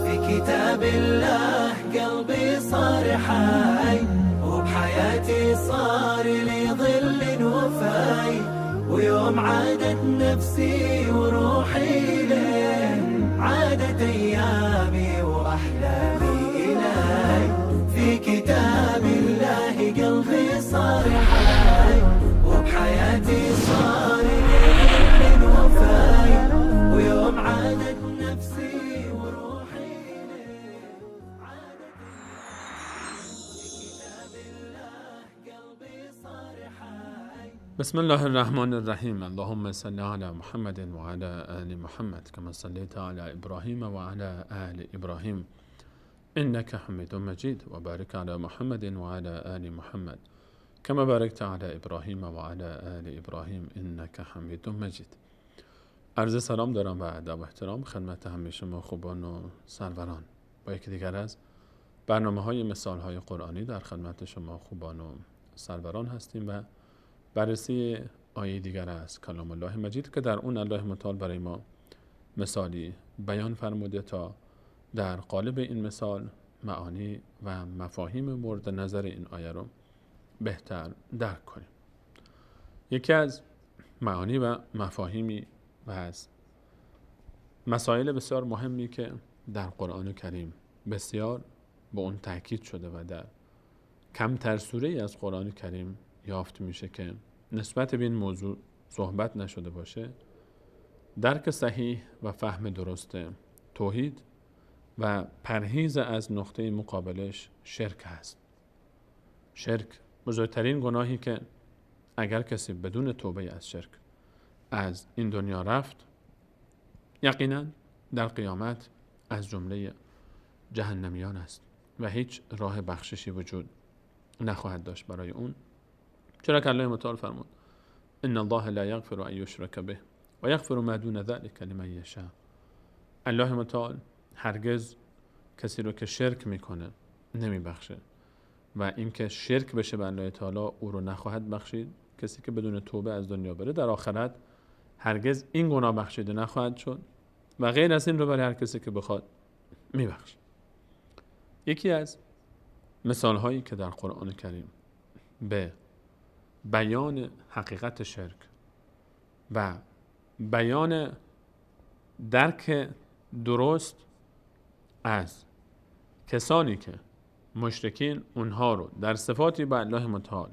في كتاب الله قلبي صار حي، وبحياتي صار لي ظل وفاي، ويوم عادت نفسي وروحي ليه عادت أيامي وأحلامي إلي. في كتاب الله قلبي صار حي، وبحياتي صار لي ظل وفاي، ويوم عادت نفسي وروحي ليه عادت بسم الله الرحمن الرحیم. اللهم صل علی محمد و علی آل محمد کما صلیت علی ابراهیم و علی آل ابراهیم انک حمید مجید و بارک علی محمد و علی آل محمد کما بارکت علی ابراهیم و علی آل ابراهیم انک حمید مجید. عرض سلام دارم و ادب و احترام خدمت همه شما خوبان و سروران. با یکی دیگر از برنامه‌های مثال‌های قرآنی در خدمت شما خوبان و سروران هستیم و بررسی آیه دیگر از کلام الله مجید که در اون الله متعال برای ما مثالی بیان فرموده تا در قالب این مثال معانی و مفاهیم مورد نظر این آیه رو بهتر درک کنیم. یکی از معانی و مفاهیمی و از مسائل بسیار مهمی که در قرآن کریم بسیار به اون تاکید شده و در کمتر سوره‌ای از قرآن کریم یافت میشه که نسبت به این موضوع صحبت نشده باشه، درک صحیح و فهم درست توحید و پرهیز از نقطه مقابلش شرک هست. شرک بزرگترین گناهی که اگر کسی بدون توبه از شرک از این دنیا رفت، یقینا در قیامت از جمله جهنمیان است و هیچ راه بخششی وجود نخواهد داشت برای اون، چرا که الله متعال فرمود ان الله لا یغفر ان یشرک به و یغفر ما دون ذلک لمن یشاء. الله متعال هرگز کسی رو که شرک میکنه نمیبخشه و اینکه شرک بشه به الله تعالی او رو نخواهد بخشید. کسی که بدون توبه از دنیا بره در آخرت هرگز این گناه بخشیده نخواهد شد و غیر از این رو برای هر کسی که بخواد میبخشه. یکی از مثال هایی که در قرآن کریم به بیان حقیقت شرک و بیان درک درست از کسانی که مشرکین اونها رو در صفاتی با الله متعال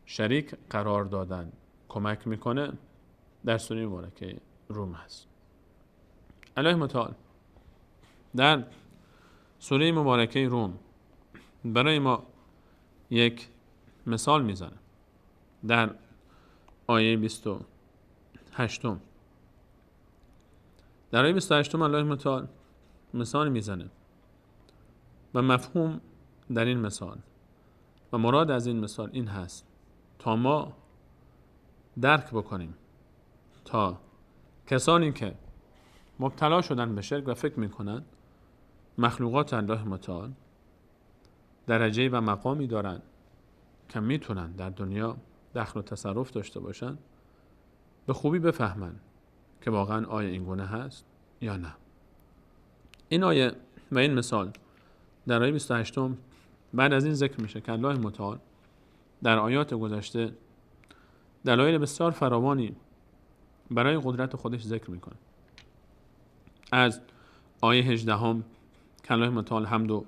شریک قرار دادن کمک میکنه در سوره مبارکه روم هست. الله متعال در سوره مبارکه روم برای ما یک مثال میزنه. در آیه 28 در آیه 28 الله متعال مثال میزنه و مفهوم در این مثال و مراد از این مثال این هست تا ما درک بکنیم، تا کسانی که مبتلا شدن به شرک و فکر میکنن مخلوقات الله متعال درجه و مقامی دارن که میتونن در دنیا دخل و تصرف داشته باشن، به خوبی بفهمن که واقعا آیا این گونه هست یا نه. این آیه و این مثال در آیه 28 بعد از این ذکر میشه که الله متعال در آیات گذشته دلایل بسیار فراوانی برای قدرت خودش ذکر میکنه. از آیه 18 که الله متعال حمد و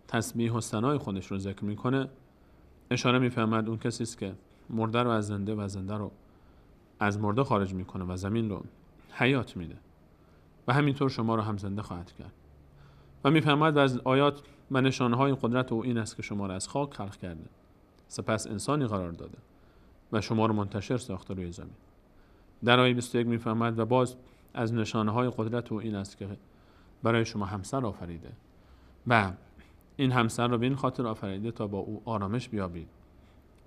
تسبیح و ثنای خودش رو ذکر میکنه، اشاره میفهمد اون کسی است که مرده رو از زنده و زنده رو از مرده خارج میکنه و زمین رو حیات میده و همینطور شما رو هم زنده خواهد کرد. و میفهمد از آیات و نشانهای قدرت او این است که شما رو از خاک خلق کرده، سپس انسانی قرار داده و شما رو منتشر ساخته روی زمین. در آیه 21 میفهمد و باز از نشانهای قدرت او این است که برای شما همسر آفریده و این همسر رو به این خاطر آفریده تا با او آرامش بیابید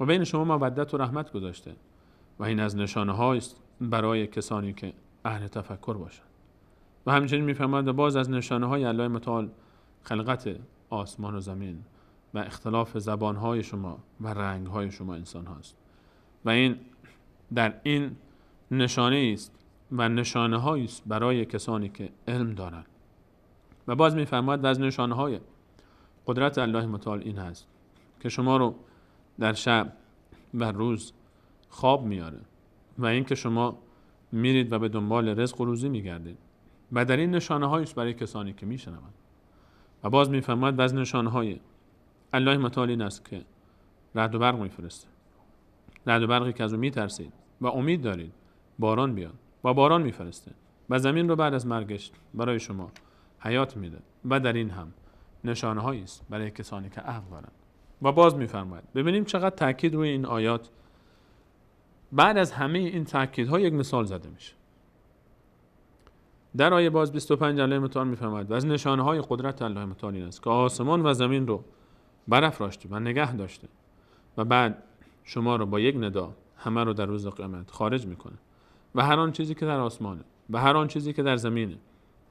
و بین شما مودت و رحمت گذاشته و این از نشانه‌هایی است برای کسانی که اهل تفکر باشند. و همچنین میفهمد و باز از نشانه‌های الله متعال خلقت آسمان و زمین و اختلاف زبانهای شما و رنگهای شما انسان هاست و این در این نشانه است و نشانه هایی است برای کسانی که علم دارند. و باز می‌فرماید و از نشانه های قدرت الله متعال این هست که شما رو در شب و روز خواب میاره و این که شما میرید و به دنبال رزق و روزی میگردید و در این نشانه هایی است برای کسانی که میشنوند. و باز می‌فرماید و از نشانه های الله متعال این است که رعد و برق میفرسته، رعد و برقی که از اون میترسید و امید دارید باران بیاد و باران میفرسته و زمین رو بعد از مرگش برای شما حیات میده و در این هم نشانه هایی است برای کسانی که عقل دارند. و باز میفرماید ببینیم چقدر تاکید روی این آیات. بعد از همه این تاکیدها یک مثال زده میشه. در آیه باز 25 الله متعال میفرماید و از نشانه های قدرت الله متعال این است که آسمان و زمین رو برافراشته و نگه داشته و بعد شما رو با یک ندا همه رو در روز قیامت خارج میکنه و هر آن چیزی که در آسمانه و هر آن چیزی که در زمینه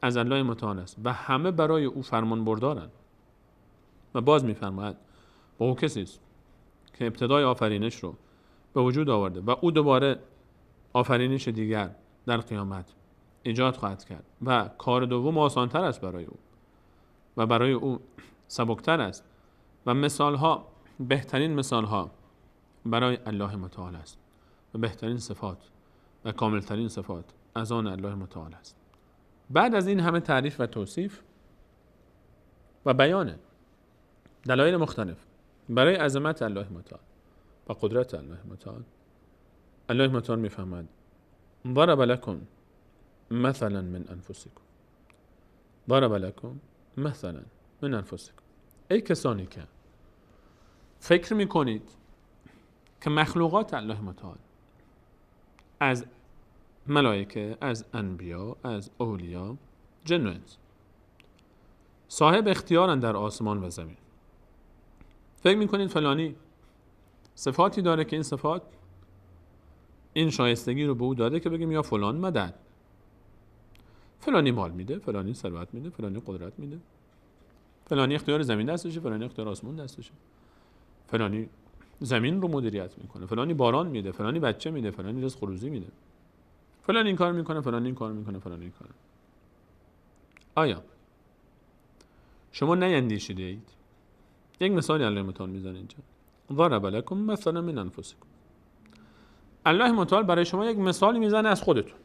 از الله متعال است و همه برای او فرمان بردارند. و باز میفرماید با او کسی است که ابتدای آفرینش رو به وجود آورده و او دوباره آفرینش دیگر در قیامت ایجاد خواهد کرد و کار دوم آسانتر است برای او و برای او سبکتر است و مثالها بهترین مثالها برای الله متعال است و بهترین صفات و کاملترین صفات از آن الله متعال است. بعد از این همه تعریف و توصیف و بیان دلایل مختلف برای عظمت الله متعال و قدرت الله متعال، الله متعال میفهمد ضرب لكم مثلا من انفسكم، ضرب لكم مثلا من انفسكم. ای کسانی که فکر میکنید که مخلوقات الله متعال از ملائکه، از انبیا، از اولیا، جن و انس صاحب اختیارن در آسمان و زمین، فکر میکنید فلانی صفاتی داره که این صفات این شایستگی رو به او داده که بگیم یا فلان مدد، فلانی مال میده، فلانی ثروت میده، فلانی قدرت میده، فلانی اختیار زمین دستشه، فلانی اختیار آسمان دستشه، فلانی زمین رو مدیریت میکنه، فلانی باران میده، فلانی بچه میده، فلانی رزق و روزی میده، فلانی این کار میکنه، فلانی این کار میکنه، فلانی این کار. آیا شما نیندیشیده اید؟ یک مثالی الله متعال میزنه اینجا، ضرب لكم مثلا من انفسكم. الله متعال برای شما یک مثالی میزنه از خودتون.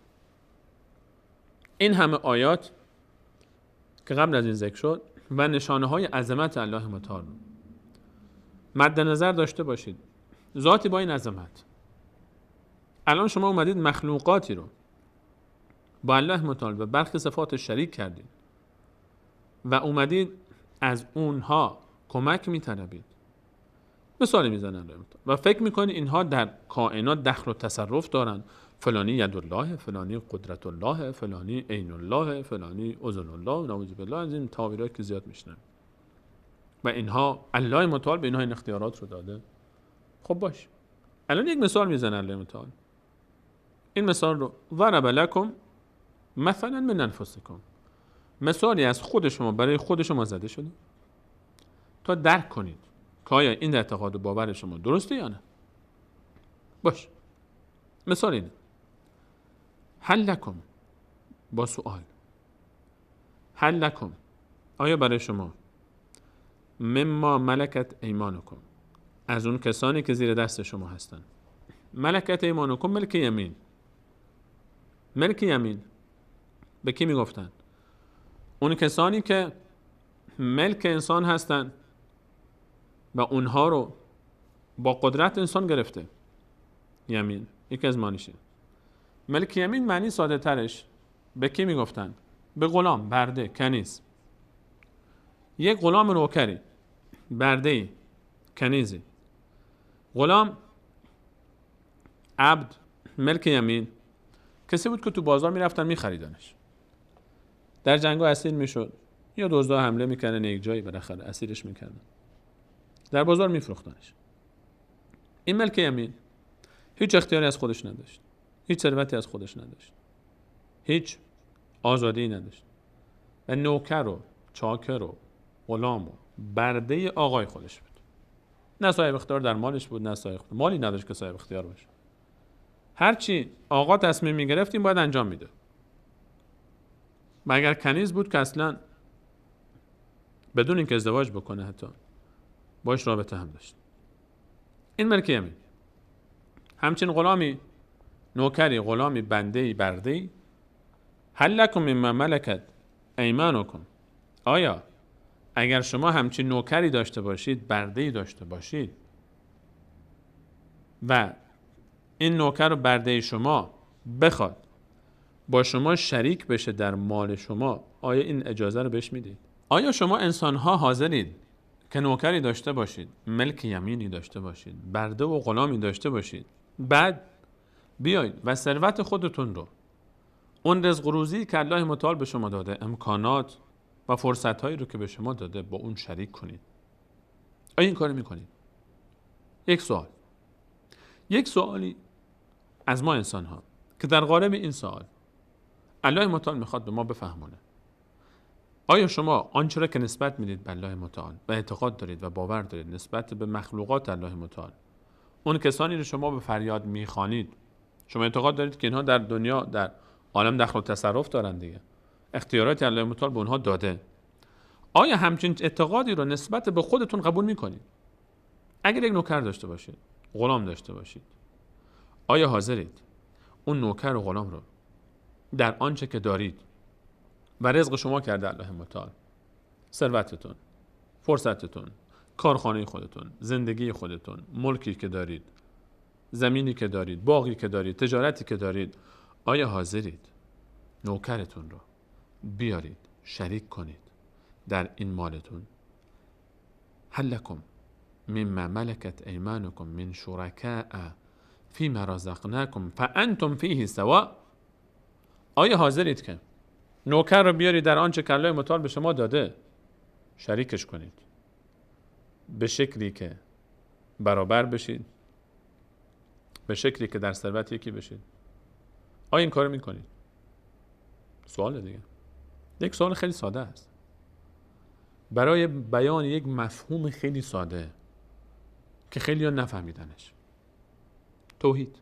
این همه آیات که قبل از این ذکر شد و نشانه های عظمت الله متعال مد نظر داشته باشید. ذاتی با این عظمت، الان شما اومدید مخلوقاتی رو با الله متعال و برخی صفات شریک کردید و اومدید از اونها کمک میطلبید، مثالی میزنن الله متعال و فکر میکنید اینها در کائنات دخل و تصرف دارن، فلانی ید الله، فلانی قدرت الله، فلانی عین الله، فلانی اذن الله، نعوذ بالله از این تعبیرات که زیاد میشنن و اینها الله متعال به اینها این اختیارات رو داده. خب باش، الان یک مثال میزنه الله متعال. این مثال رو ضرب لكم مثلا من انفسكم، مثالی از خود شما برای خود شما زده شده تا درک کنید که آیا این اعتقاد و باور شما درسته یا نه. باش، مثال اینه، هل لکم، با سؤال، هل لکم، آیا برای شما، مما ملکت ایمانکم، از اون کسانی که زیر دست شما هستن، ملکت ایمانکم ملک یمین، ملک یمین به کی میگفتن؟ اون کسانی که ملک انسان هستن و اونها رو با قدرت انسان گرفته. یمین یکی از معنیشه. ملک یمین معنی ساده ترش به کی میگفتن؟ به غلام، برده، کنیز. یک غلام نوکری، برده، کنیزی. غلام، عبد، ملک یمین کسی بود که تو بازار میرفتن میخریدنش، در جنگا اسیر میشد یا دزدا حمله میکردن یک جایی بالاخره اسیرش میکردن، در بازار میفروختنش. این ملک یمین هیچ اختیاری از خودش نداشت، هیچ ثروتی از خودش نداشت، هیچ آزادی نداشت و نوکر و چاکر و غلام و برده آقای خودش بود. نه صاحب اختیار در مالش بود، نه صاحب اختیار. مالی نداشت که صاحب اختیار باشه. هرچی آقا تصمیم میگرفت این باید انجام میده. مگر کنیز بود که اصلا بدون اینکه ازدواج بکنه حتی باش رابطه هم داشت. این ملک یمین. همچین غلامی، نوکری، غلامی، بنده‌ای، برده‌ای، هل لکم مما ملکت ایمانکم، آیا اگر شما همچین نوکری داشته باشید، برده‌ای داشته باشید و این نوکر و برده شما بخواد با شما شریک بشه در مال شما، آیا این اجازه رو بهش میدید؟ آیا شما انسان‌ها حاضرید که نوکری داشته باشید، ملک یمینی داشته باشید، برده و غلامی داشته باشید، بعد بیایید و ثروت خودتون رو، اون رزق و روزی که الله متعال به شما داده، امکانات و فرصت‌هایی رو که به شما داده، با اون شریک کنید؟ آیا این کارو میکنید؟ یک سوالی از ما انسان ها که در قالب این سوال الله متعال میخواد به ما بفهمونه. آیا شما آنچه را که نسبت میدید به الله متعال و اعتقاد دارید و باور دارید نسبت به مخلوقات الله متعال، اون کسانی رو شما به فریاد میخوانید، شما اعتقاد دارید که اینها در دنیا، در عالم دخل و تصرف دارن دیگه، اختیارات الله متعال به اونها داده، آیا همچین اعتقادی رو نسبت به خودتون قبول میکنید؟ اگر یک نوکر داشته باشید، غلام داشته باشید، آیا حاضرید اون نوکر و غلام رو در آنچه که دارید و رزق شما کرده الله متعال، ثروتتون، فرصتتون، کارخانه خودتون، زندگی خودتون، ملکی که دارید، زمینی که دارید، باغی که دارید، تجارتی که دارید، آیا حاضرید نوکرتون رو بیارید شریک کنید در این مالتون؟ هل لکم مما ملکت ایمانکم من شرکاء فیما رزقناکم فانتم فیه سواء، آیا حاضرید که نوکر رو بیارید در آنچه که الله متعال به شما داده شریکش کنید به شکلی که برابر بشید، به شکلی که در ثروت یکی بشید؟ آیا این کارو میکنید؟ سوال دیگه. یک سوال خیلی ساده است برای بیان یک مفهوم خیلی ساده که خیلی ها نفهمیدنش. توحید.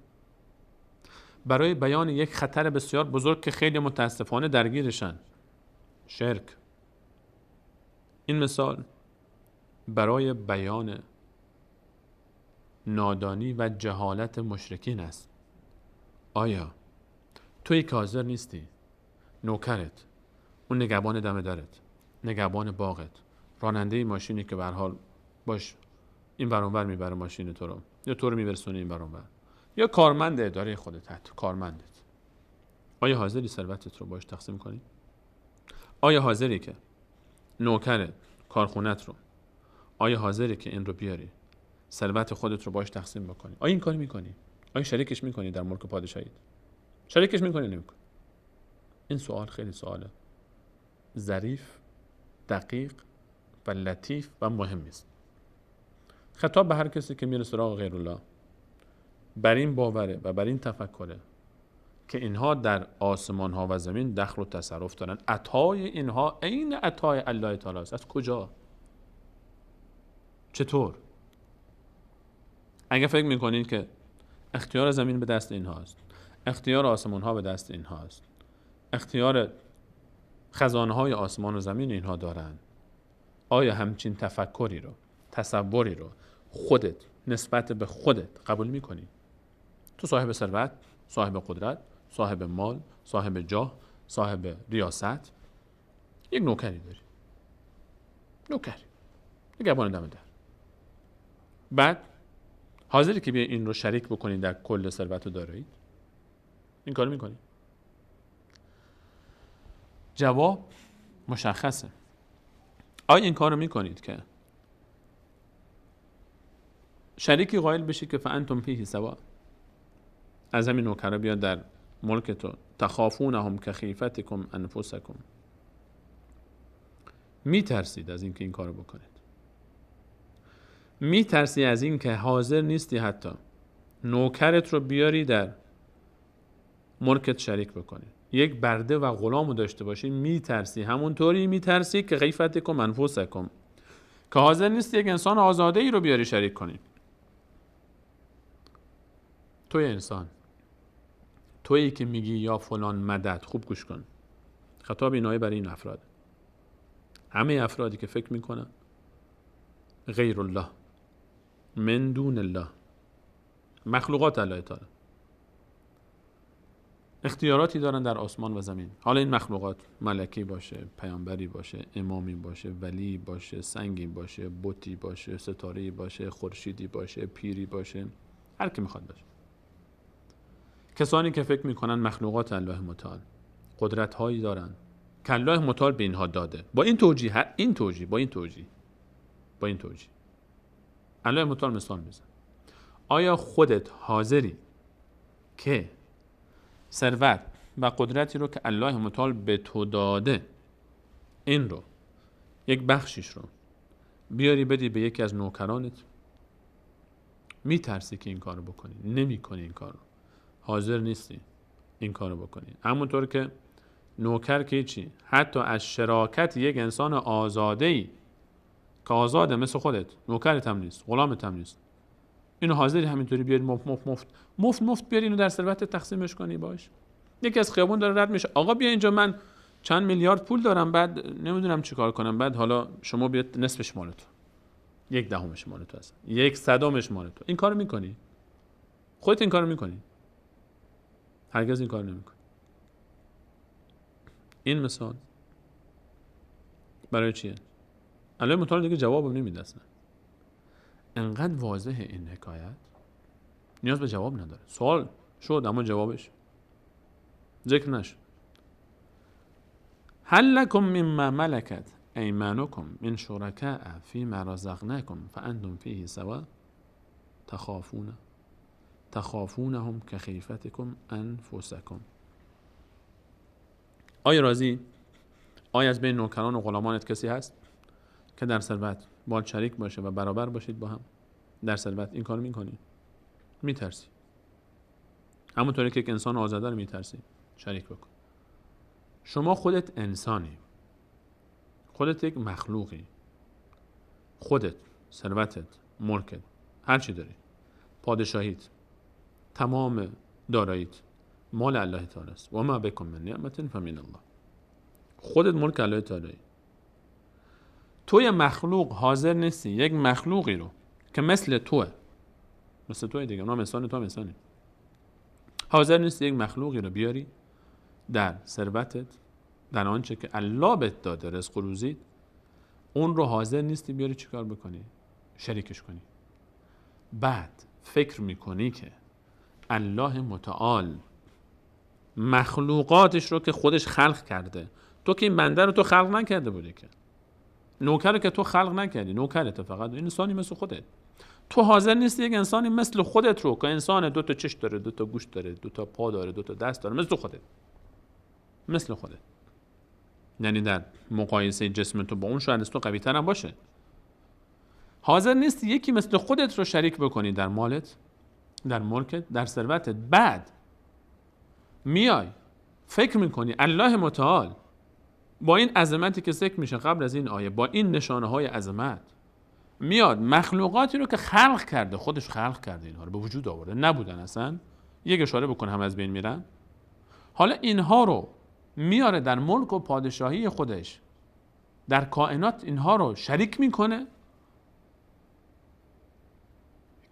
برای بیان یک خطر بسیار بزرگ که خیلی متاسفانه درگیرشن، شرک. این مثال برای بیان نادانی و جهالت مشرکین است. آیا تویی که حاضر نیستی نوکرت، اون نگهبان دم درت، نگهبان باغت، راننده ماشینی که به هر حال باش این ور اون ور میبره ماشین تو رو، یا تو رو میبرسونه این ور اون ور، یا کارمند اداره خودت، حتی کارمندت، آیا حاضری ثروتت رو باش تقسیم کنی؟ آیا حاضری که نوکر کارخونت رو، آیا حاضری که این رو بیاری ثروت خودت رو باش تقسیم بکنی؟ آیا این کاری میکنی؟ آیا شریکش میکنی در ملک پادشاهیت؟ شریکش میکنی نمیکنی؟ این سوال خیلی سواله ظریف، دقیق و لطیف و مهمی است. خطاب به هر کسی که میره سراغ غیر الله بر این باوره و بر این تفکره که اینها در آسمان ها و زمین دخل و تصرف دارن، عطای اینها عین عطای الله تعالی است. از کجا؟ چطور؟ اگه فکر میکنید که اختیار زمین به دست اینها است، اختیار آسمان ها به دست اینها است، اختیار خزانه های آسمان و زمین اینها دارن، آیا همچین تفکری رو، تصوری رو خودت نسبت به خودت قبول میکنی؟ تو صاحب ثروت، صاحب قدرت، صاحب مال، صاحب جاه، صاحب ریاست، یک نوکری داری، نوکری، نگهبان دم در، بعد حاضری که بیا این رو شریک بکنی در کل ثروت و دارایی؟ این کار میکنی؟ جواب مشخصه. آیا این کار رو میکنید که شریکی قائل بشی که فانتم فیه سواء، از همین نوکرا بیاد در ملک تو، تخافونهم کخیفتکم انفسکم، میترسید از اینکه این کارو بکنید، میترسی از اینکه حاضر نیستی حتی نوکرت رو بیاری در ملکت شریک بکنی، یک برده و غلامو داشته باشی، میترسی، همونطوری میترسی که خیفتکم انفسکم، که حاضر نیست یک انسان آزاده ای رو بیاری شریک کنی. توی انسان، تویی که میگی یا فلان مدد، خوب گوش کن، خطاب اینایی برای این افراد، همه افرادی که فکر میکنن غیر الله، من دون الله، مخلوقات الله تعالی اختیاراتی دارن در آسمان و زمین. حالا این مخلوقات ملکی باشه، پیامبری باشه، امامی باشه، ولی باشه، سنگی باشه، بتی باشه، ستاره‌ای باشه، خورشیدی باشه، پیری باشه، هر کی میخواد باشه. کسانی که فکر میکنن مخلوقات الله متعال قدرت هایی دارن که الله متعال به اینها داده، با این توجیه الله متعال مثال میزن. آیا خودت حاضری که ثروت و قدرتی رو که الله متعال به تو داده، این رو یک بخشیش رو بیاری بدی به یکی از نوکرانت؟ میترسی که این کارو بکنی، نمی کنی این کارو، حاضر نیستی این کارو بکنی. همونطور که نوکر که چی، حتی از شراکت یک انسان آزاده‌ای که آزاده مثل خودت، نوکرت هم نیست، غلامت هم نیست، اینو حاضری همینطوری بیاری مفت بیاری اینو در ثروت تقسیمش کنی باش؟ یکی از خیابون داره رد میشه، آقا بیا اینجا، من چند میلیارد پول دارم، بعد نمیدونم چیکار کنم، بعد حالا شما بیاد نصفش مال تو، 1/10 مال تو هست، 1/100 مال تو. این کارو میکنی؟ خودت این کارو میکنی؟ هرگز این کارو نمیکنی. این مثال برای چیه؟ الله متعال دیگه جوابم نمیده اصلا. انقدر واضحه این حکایت، نیاز به جواب نداره. سوال شد اما جوابش ذکر نشد. هل لکم مما ملکت ایمانکم من شرکاء فیما رزقناکم فانتم فیه سوا تخافونهم کخیفتکم انفسکم. آیا راضی؟ آیا از بین نوکران و غلامانت کسی هست که در ثروت باید شریک باشه و برابر باشید با هم در ثروت؟ این کار میکنی؟ میترسی؟ همونطوری که یک انسان آزاده رو میترسی شریک بکن. شما خودت انسانی، خودت یک مخلوقی، خودت، ثروتت، ملکت، هر چی داری، پادشاهیت، تمام داراییت مال الله تعالی است. و ما بکم من نعمت فمن الله. خودت ملک الله تعالی. توی مخلوق حاضر نیستی یک مخلوقی رو که مثل توه دیگه، اونم انسان، تو هم انسانی، حاضر نیستی یک مخلوقی رو بیاری در ثروتت، در آنچه که الله بهت داده، رزق و روزی، اون رو حاضر نیستی بیاری چیکار بکنی؟ شریکش کنی. بعد فکر میکنی که الله متعال مخلوقاتش رو که خودش خلق کرده، تو که این بنده رو تو خلق نکرده بودی، که نوکر رو که تو خلق نکردی، نوکرت فقط این انسانی مثل خودت، تو حاضر نیستی یک انسانی مثل خودت رو که انسان 2 تا چشم داره، 2 تا گوش داره، 2 تا پا داره، 2 تا دست داره، مثل خودت، یعنی در مقایسه جسم تو با اون شاید از تو قوی تر هم باشه، حاضر نیستی یکی مثل خودت رو شریک بکنی در مالت، در ملکت، در ثروتت. بعد میای فکر میکنی الله متعال با این عظمتی که ذکر میشه قبل از این آیه، با این نشانه های عظمت، میاد مخلوقاتی رو که خلق کرده، خودش خلق کرده، اینها رو به وجود آورده، نبودن اصلا، یک اشاره بکنه هم از بین میرن، حالا اینها رو میاره در ملک و پادشاهی خودش، در کائنات اینها رو شریک میکنه.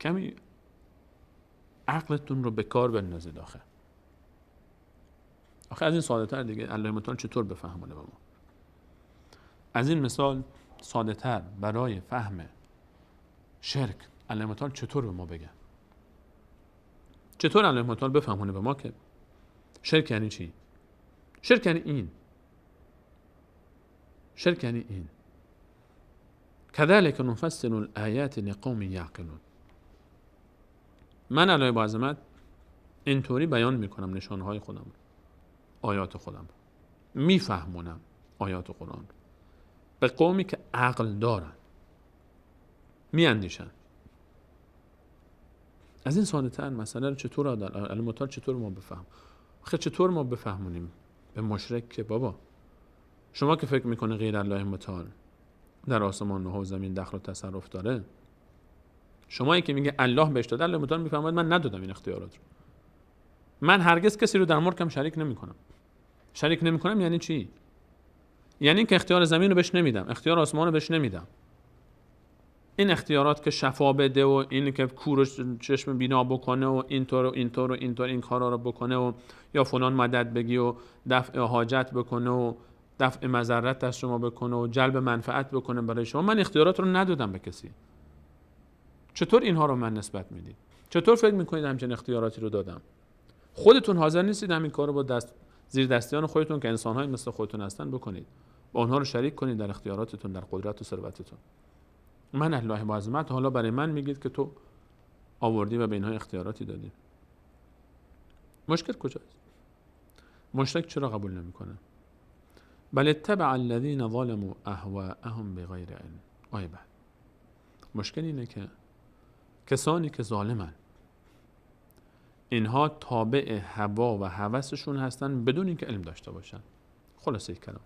کمی عقلتون رو به کار بندازید. آخه از این ساده تر دیگه الله متعال چطور بفهمونه به ما؟ از این مثال ساده تر برای فهم شرک الله متعال چطور به ما بگه؟ چطور الله متعال بفهمونه به ما که شرک یعنی چی؟ شرک یعنی این كذلك نفصل الآیات لقوم یعقلون. من الله با عظمت اینطوری بیان میکنم نشانهای خودم، آیات خودم، میفهمونم آیات قرآن به قومی که عقل دارن، میاندیشن. از این ساده تر مسئله رو چطور الله متعال چطور ما بفهم؟ آخه چطور ما بفهمونیم به مشرک که بابا شما که فکر میکنه غیر الله متعال در آسمان و زمین دخل و تصرف داره. شمایی که میگه الله بهش داده، الله متعال میفرماید من ندادم این اختیارات رو. من هرگز کسی رو در ملکم شریک نمیکنم. شریک نمیکنم یعنی چی؟ یعنی که اختیار زمین رو بهش نمیدم، اختیار آسمان رو بهش نمیدم. این اختیارات که شفا بده و این که کور و چشم بینا بکنه و اینطور و اینطور و اینطور این کارا رو بکنه و یا فلان مدد بگی و دفع حاجت بکنه و دفع مضرت از شما بکنه و جلب منفعت بکنه برای شما، من اختیارات رو ندادم به کسی. چطور اینها رو من نسبت میدید؟ چطور فکر میکنید همچین اختیاراتی رو دادم؟ خودتون حاضر نیستید همین کارو با زیر دستیان خودتون که انسان‌های مثل خودتون هستن بکنید، با اونها رو شریک کنید در اختیاراتتون، در قدرت و ثروتتون. من الله با عظمت حالا برای من میگید که تو آوردی و به اینها اختیاراتی دادی. مشکل کجاست؟ مشرک چرا قبول نمیکنه؟ بل اتبع الذین ظلموا اهواءهم بغیر علم. آیه بعد مشکل اینه که کسانی که ظالمن اینها تابع هوا و هوسشون هستن بدون اینکه علم داشته باشن. خلاصه کلام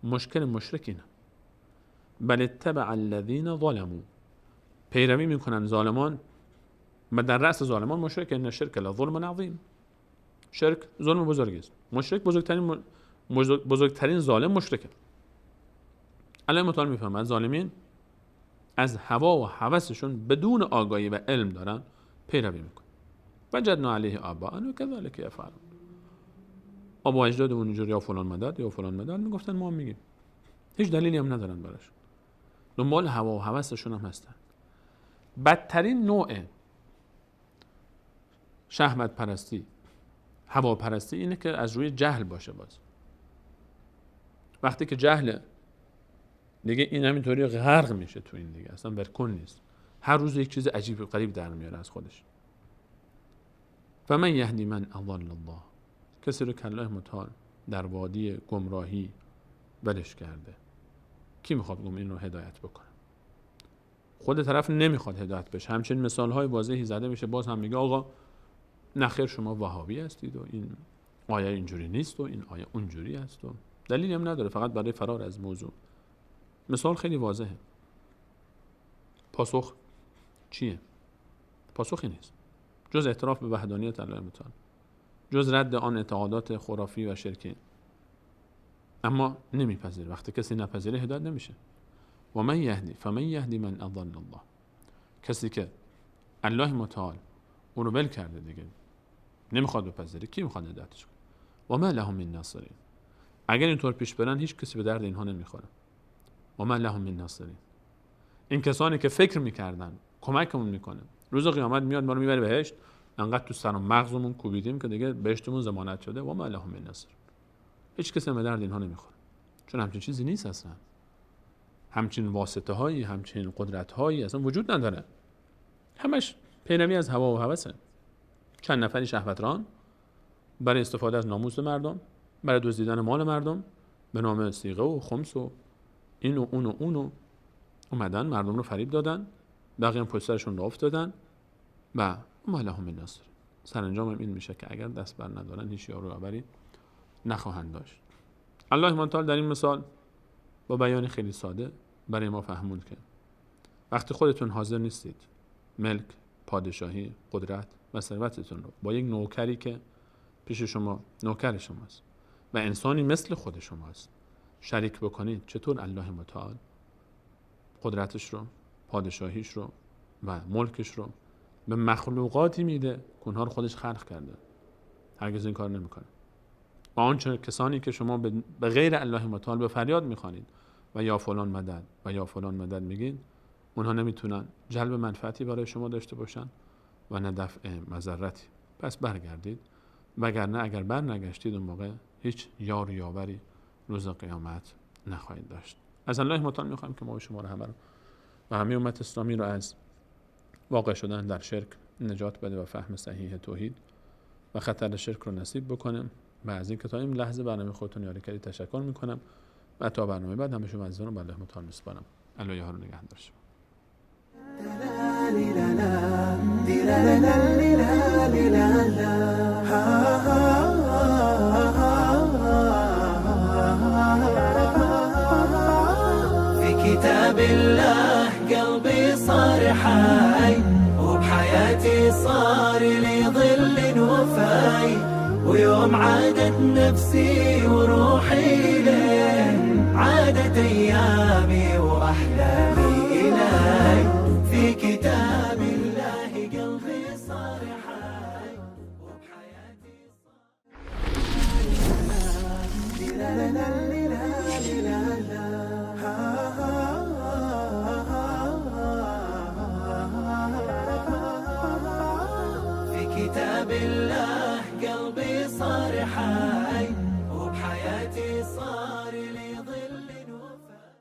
مشکل مشرک اینه. بل اتبع الذین ظلموا، پیروی میکنن ظالمان و در رأس ظالمان مشرک. ان الشرک لظلم عظیم. شرک ظلم بزرگی است. مشرک بزرگترین ظالم مشرکه. الله متعال میفهمد ظالمین از هوا و هوسشون بدون آگاهی و علم دارن پیروی میکنن. وجدنا علیه آباءنا کذلک یفعلون. آبا اجدادمون اینجوری یا فلان مدد یا فلان مدد میگفتن، ما هم میگیم. هیچ دلیلی هم ندارن براش. دنبال هوا و هوسشون هم هستن. بدترین نوع شهوت پرستی، هوا پرستی اینه که از روی جهل باشه. باز وقتی که جهل دیگه این همینطوری غرق میشه تو این دیگه، اصلا برکن نیست، هر روز یک چیز عجیب و غریب در میاره از خودش. فمن یهدی من اضل الله، کسی رو که الله متعال در وادی گمراهی ولش کرده، کی میخواد این رو هدایت بکنه؟ خود طرف نمیخواد هدایت بشه. همچنین مثال های واضحی زده میشه، باز هم میگه آقا نخیر شما وهابی هستید و این آیه اینجوری نیست و این آیه اونجوری است و دلیلی هم نداره، فقط برای فرار از موضوع. مثال خیلی واضحه. پاسخ چیه؟ پاسخی نیست جز اعتراف به وحدانیت الله متعال، جز رد آن اعتقادات خرافی و شرکی. اما نمیپذیره. وقتی کسی نپذیره هدایت نمیشه. و من یهدی فمن یهدی من اضل الله، کسی که الله متعال اون رو ول کرده دیگه نمیخواد بپذیره، کی میخواد هدایتش کنه؟ و ما لهم من ناصرین، اگر اینطور پیش برن هیچ کسی به درد اینها نمیخوره. و ما لهم من ناصرین، این کسانی که فکر میکردن کمکمون میکنه، روز قیامت میاد ما رو میبره بهشت، انقدر تو سر و مغزمون کوبیدیم که دیگه بهشتمون ضمانت شده. و ما لهم من ناصرین، هیچ کسی به درد اینها نمیخوره، چون همچین چیزی نیست اصلا. همچین واسطه هایی، همچین قدرت هایی اصلا وجود نداره. همش پیروی از هوا و هوسه. چند نفری شهوتران برای استفاده از ناموس مردم، برای دزدیدن مال مردم به نام صیغه و خمس و این و اون و اون و اومدن مردم رو فریب دادن، بقیه هم پشت سرشون رو افتادن و ما لهم من ناصر. سرانجام هم این میشه که اگر دست بر ندارن هیچ یاروآوری نخواهند داشت. الله متعال در این مثال با بیان خیلی ساده برای ما فهموند که وقتی خودتون حاضر نیستید ملک، پادشاهی، قدرت و ثروتتون رو با یک نوکری که پیش شما نوکر شماست و انسانی مثل خود شماست شریک بکنید، چطور الله متعال قدرتش رو، پادشاهیش رو و ملکش رو به مخلوقاتی میده که اونها رو خودش خلق کرده؟ هرگز این کار نمیکنه. با آنچه کسانی که شما به غیر الله متعال به فریاد میخوانید و یا فلان مدد و یا فلان مدد میگین، اونها نمیتونن جلب منفعتی برای شما داشته باشن و نه دفع مضرتی. پس برگردید، وگرنه اگر بر نگشتید اون موقع هیچ یار و یاوری روز قیامت نخواهید داشت. از الله متعال میخوایم که ما شما رو همه رو و همه امت اسلامی رو از واقع شدن در شرک نجات بده و فهم صحیح توحید و خطر شرک رو نصیب بکنه. و از این که تا این لحظه برنامه خودتون یاری کردید تشکر میکنم و تا برنامه بعد همه شما عزیزان رو به الله متعال میسپارم. الله یار رو نگهدار شما. صار حي، وبحياتي صار لي ظل وفاي، ويوم عادت نفسي وروحي ليه عادت أيامي وأحلامي إلي. في كتاب الله قلبي صار حي، وبحياتي في كتاب الله قلبي صار حي.